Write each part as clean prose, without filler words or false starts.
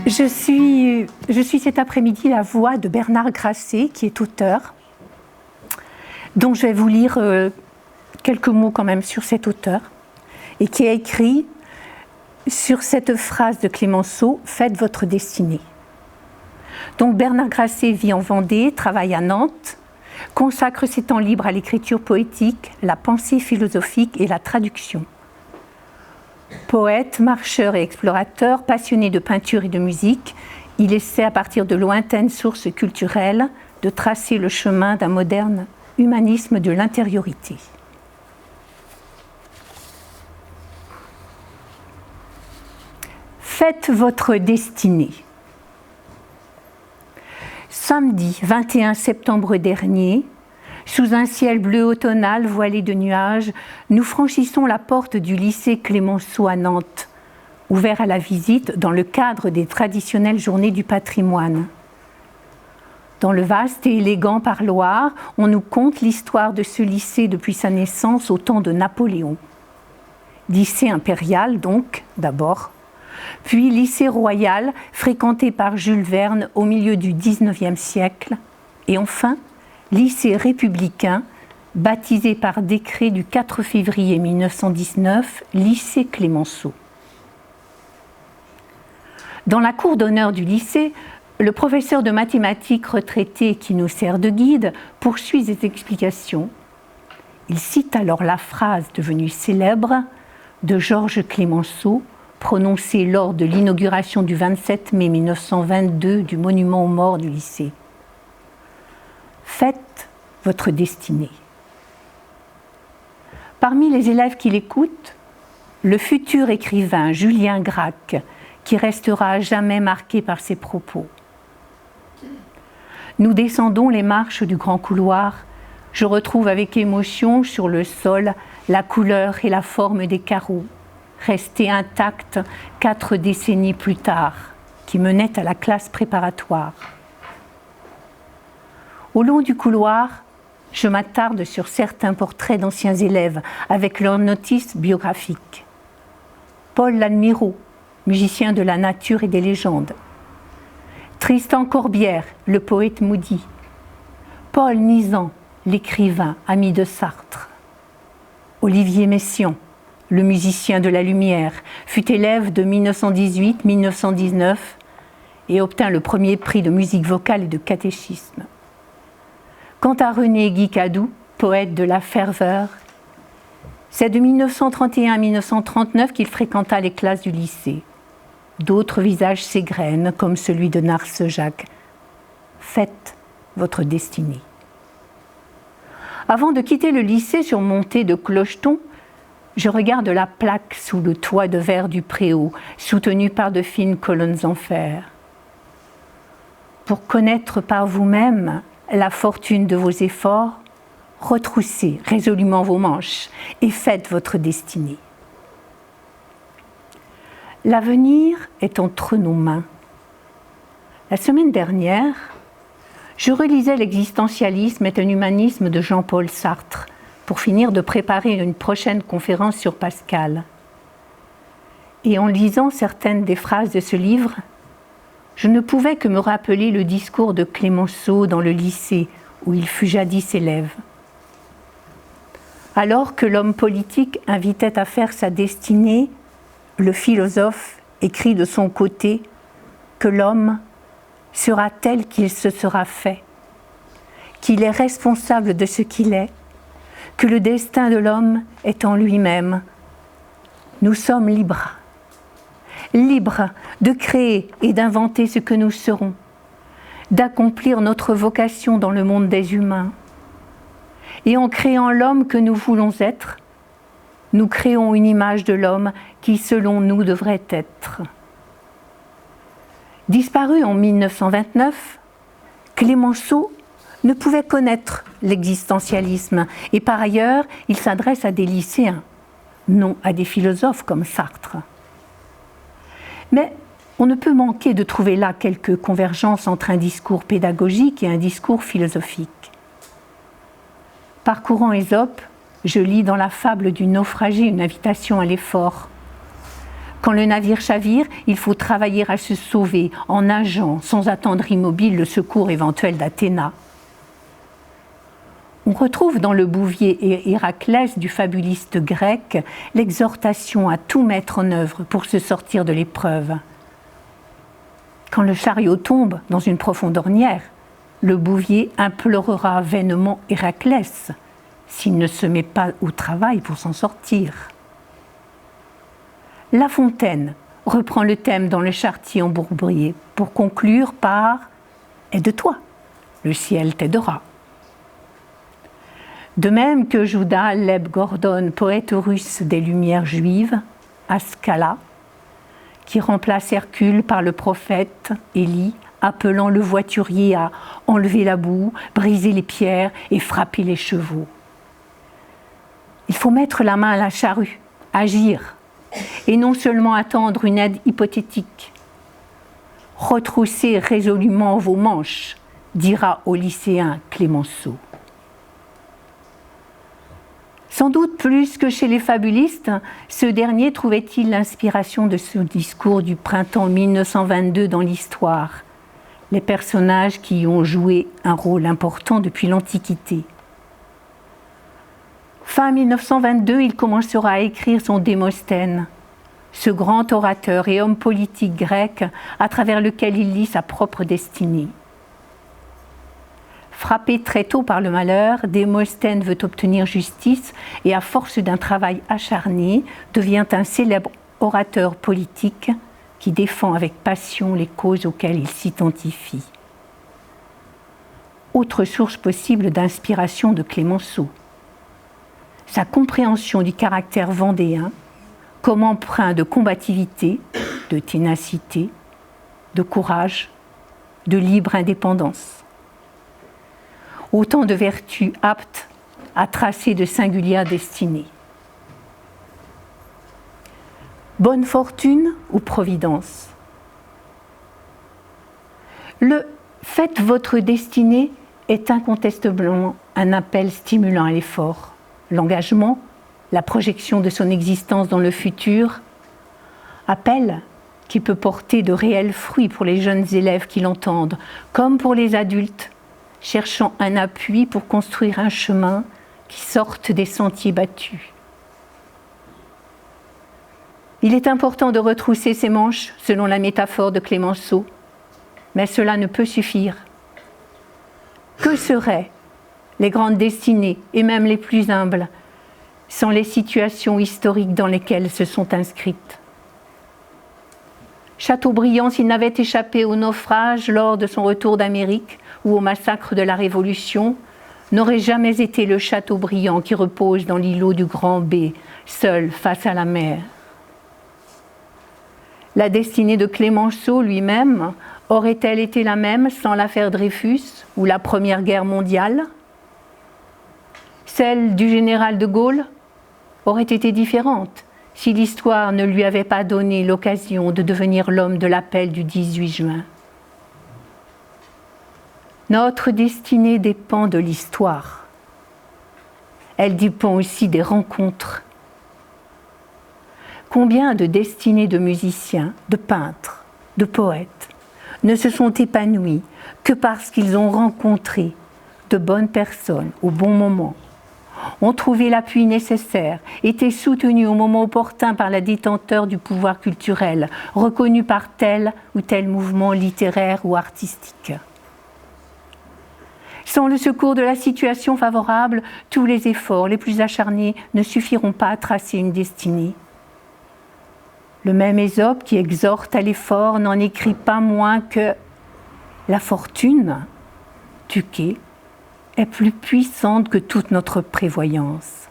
Je suis cet après-midi la voix de Bernard Grasset, qui est auteur, dont je vais vous lire quelques mots quand même sur cet auteur, et qui a écrit sur cette phrase de Clémenceau « Faites votre destinée ». Donc Bernard Grasset vit en Vendée, travaille à Nantes, consacre ses temps libres à l'écriture poétique, la pensée philosophique et la traduction. Poète, marcheur et explorateur, passionné de peinture et de musique, il essaie à partir de lointaines sources culturelles de tracer le chemin d'un moderne humanisme de l'intériorité. Faites votre destinée. Samedi 21 septembre dernier, sous un ciel bleu automnal voilé de nuages, nous franchissons la porte du lycée Clémenceau à Nantes, ouvert à la visite dans le cadre des traditionnelles journées du patrimoine. Dans le vaste et élégant parloir, on nous conte l'histoire de ce lycée depuis sa naissance au temps de Napoléon. Lycée impérial donc, d'abord, puis lycée royal, fréquenté par Jules Verne au milieu du XIXe siècle, et enfin, lycée républicain, baptisé par décret du 4 février 1919, lycée Clémenceau. Dans la cour d'honneur du lycée, le professeur de mathématiques retraité qui nous sert de guide poursuit ses explications. Il cite alors la phrase devenue célèbre de Georges Clémenceau, prononcée lors de l'inauguration du 27 mai 1922 du monument aux morts du lycée. Faites votre destinée. Parmi les élèves qui l'écoutent, le futur écrivain Julien Gracq, qui restera à jamais marqué par ses propos. Nous descendons les marches du grand couloir. Je retrouve avec émotion sur le sol la couleur et la forme des carreaux, restés intacts 4 décennies plus tard, qui menaient à la classe préparatoire. Au long du couloir, je m'attarde sur certains portraits d'anciens élèves avec leurs notices biographiques. Paul Ladmirault, musicien de la nature et des légendes. Tristan Corbière, le poète maudit. Paul Nizan, l'écrivain, ami de Sartre. Olivier Messiaen, le musicien de la lumière, fut élève de 1918-1919 et obtint le premier prix de musique vocale et de catéchisme. Quant à René Guicadou, poète de la ferveur, c'est de 1931 à 1939 qu'il fréquenta les classes du lycée. D'autres visages s'égrènent, comme celui de Narcejac. Faites votre destinée. Avant de quitter le lycée surmonté de clochetons, je regarde la plaque sous le toit de verre du préau, soutenue par de fines colonnes en fer. Pour connaître par vous-même la fortune de vos efforts, retroussez résolument vos manches et faites votre destinée. L'avenir est entre nos mains. La semaine dernière, je relisais l'existentialisme et un humanisme de Jean-Paul Sartre pour finir de préparer une prochaine conférence sur Pascal. Et en lisant certaines des phrases de ce livre, je ne pouvais que me rappeler le discours de Clémenceau dans le lycée où il fut jadis élève. Alors que l'homme politique invitait à faire sa destinée, le philosophe écrit de son côté que l'homme sera tel qu'il se sera fait, qu'il est responsable de ce qu'il est, que le destin de l'homme est en lui-même. Nous sommes libres de créer et d'inventer ce que nous serons, d'accomplir notre vocation dans le monde des humains. Et en créant l'homme que nous voulons être, nous créons une image de l'homme qui, selon nous, devrait être. Disparu en 1929, Clémenceau ne pouvait connaître l'existentialisme et par ailleurs, il s'adresse à des lycéens, non à des philosophes comme Sartre. Mais on ne peut manquer de trouver là quelques convergences entre un discours pédagogique et un discours philosophique. Parcourant Ésope, je lis dans la fable du naufragé une invitation à l'effort. Quand le navire chavire, il faut travailler à se sauver en nageant, sans attendre immobile le secours éventuel d'Athéna. On retrouve dans le Bouvier et Héraclès du fabuliste grec l'exhortation à tout mettre en œuvre pour se sortir de l'épreuve. Quand le chariot tombe dans une profonde ornière, le Bouvier implorera vainement Héraclès s'il ne se met pas au travail pour s'en sortir. La Fontaine reprend le thème dans le Chartier en Bourbrier pour conclure par « Aide-toi, le ciel t'aidera ». De même que Judas Leb Gordon, poète russe des Lumières juives, à Scala, qui remplace Hercule par le prophète Élie, appelant le voiturier à enlever la boue, briser les pierres et frapper les chevaux. Il faut mettre la main à la charrue, agir, et non seulement attendre une aide hypothétique. Retroussez résolument vos manches, dira au lycéen Clémenceau. Sans doute plus que chez les fabulistes, ce dernier trouvait-il l'inspiration de ce discours du printemps 1922 dans l'histoire, les personnages qui y ont joué un rôle important depuis l'Antiquité. Fin 1922, il commencera à écrire son Démosthène, ce grand orateur et homme politique grec à travers lequel il lit sa propre destinée. Frappé très tôt par le malheur, Démosthène veut obtenir justice et à force d'un travail acharné, devient un célèbre orateur politique qui défend avec passion les causes auxquelles il s'identifie. Autre source possible d'inspiration de Clémenceau. Sa compréhension du caractère vendéen comme empreint de combativité, de ténacité, de courage, de libre indépendance. Autant de vertus aptes à tracer de singulières destinées. Bonne fortune ou providence? Le « faites votre destinée » est incontestablement un appel stimulant à l'effort, l'engagement, la projection de son existence dans le futur, appel qui peut porter de réels fruits pour les jeunes élèves qui l'entendent, comme pour les adultes, cherchant un appui pour construire un chemin qui sorte des sentiers battus. Il est important de retrousser ses manches, selon la métaphore de Clémenceau, mais cela ne peut suffire. Que seraient les grandes destinées, et même les plus humbles, sans les situations historiques dans lesquelles elles se sont inscrites? Chateaubriand, s'il n'avait échappé au naufrage lors de son retour d'Amérique ou au massacre de la Révolution, n'aurait jamais été le Chateaubriand qui repose dans l'îlot du Grand B, seul face à la mer. La destinée de Clémenceau lui-même aurait-elle été la même sans l'affaire Dreyfus ou la Première Guerre mondiale? Celle du général de Gaulle aurait été différente si l'histoire ne lui avait pas donné l'occasion de devenir l'homme de l'appel du 18 juin. Notre destinée dépend de l'histoire. Elle dépend aussi des rencontres. Combien de destinées de musiciens, de peintres, de poètes ne se sont épanouis que parce qu'ils ont rencontré de bonnes personnes au bon moment, ont trouvé l'appui nécessaire, été soutenus au moment opportun par la détenteur du pouvoir culturel, reconnus par tel ou tel mouvement littéraire ou artistique. Sans le secours de la situation favorable, tous les efforts les plus acharnés ne suffiront pas à tracer une destinée. Le même Ésope qui exhorte à l'effort n'en écrit pas moins que « la fortune, Tuquet, est plus puissante que toute notre prévoyance. »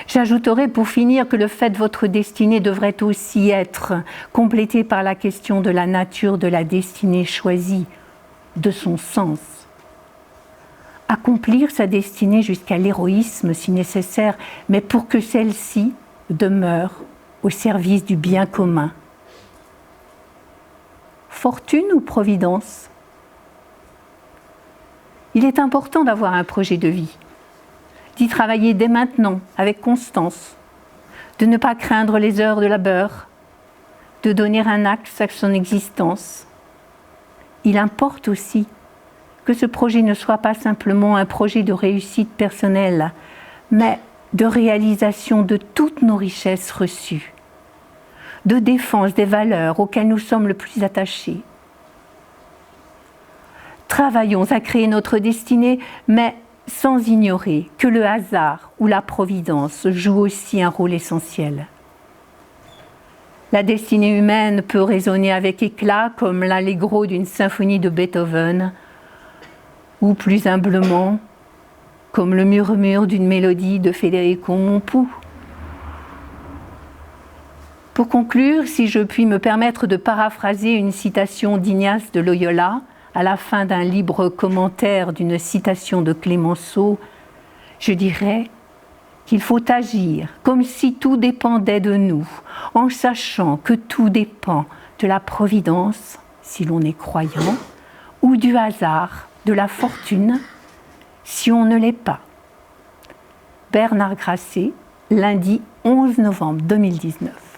J'ajouterai pour finir que le fait de votre destinée devrait aussi être complété par la question de la nature de la destinée choisie, de son sens. Accomplir sa destinée jusqu'à l'héroïsme si nécessaire, mais pour que celle-ci demeure au service du bien commun. Fortune ou providence? Il est important d'avoir un projet de vie, d'y travailler dès maintenant avec constance, de ne pas craindre les heures de labeur, de donner un axe à son existence. Il importe aussi que ce projet ne soit pas simplement un projet de réussite personnelle, mais de réalisation de toutes nos richesses reçues, de défense des valeurs auxquelles nous sommes le plus attachés. Travaillons à créer notre destinée, mais sans ignorer que le hasard ou la providence jouent aussi un rôle essentiel. La destinée humaine peut résonner avec éclat comme l'allegro d'une symphonie de Beethoven, ou plus humblement, comme le murmure d'une mélodie de Federico Mompou. Pour conclure, si je puis me permettre de paraphraser une citation d'Ignace de Loyola, à la fin d'un libre commentaire d'une citation de Clémenceau, je dirais qu'il faut agir comme si tout dépendait de nous, en sachant que tout dépend de la providence, si l'on est croyant, ou du hasard, de la fortune, si on ne l'est pas. Bernard Grasset, lundi 11 novembre 2019.